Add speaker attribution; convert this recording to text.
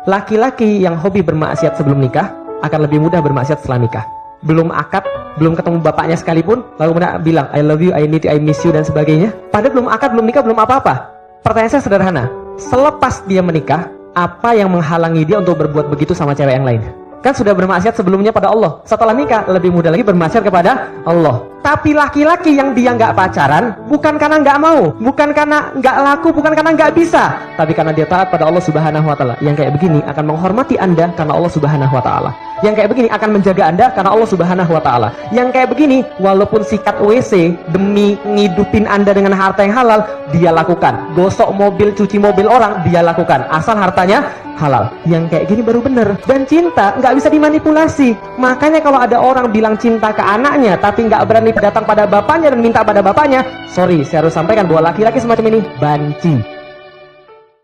Speaker 1: laki-laki yang hobi bermaksiat sebelum nikah akan lebih mudah bermaksiat setelah nikah. Belum akad, belum ketemu bapaknya sekalipun, lalu kemudian bilang I love you, I need you, I miss you dan sebagainya. Padahal belum akad, belum nikah, belum apa-apa. Pertanyaan saya sederhana, selepas dia menikah, apa yang menghalangi dia untuk berbuat begitu sama cewek yang lain? Kan sudah bermaksiat sebelumnya pada Allah. Setelah nikah lebih mudah lagi bermaksiat kepada Allah. Tapi laki-laki yang dia nggak pacaran, bukan karena nggak mau, bukan karena nggak laku, bukan karena nggak bisa, tapi karena dia taat pada Allah Subhanahu Wa Taala. Yang kayak begini akan menghormati Anda karena Allah Subhanahu Wa Taala. Yang kayak begini akan menjaga Anda karena Allah Subhanahu Wa Taala. Yang kayak begini, walaupun sikat WC demi ngidupin Anda dengan harta yang halal, dia lakukan. Gosok mobil, cuci mobil orang, dia lakukan. Asal hartanya halal. Yang kayak gini baru bener. Dan cinta nggak bisa dimanipulasi. Makanya kalau ada orang bilang cinta ke anaknya tapi nggak berani datang pada bapaknya dan minta pada bapaknya, sorry, saya harus sampaikan bahwa laki-laki semacam ini banci.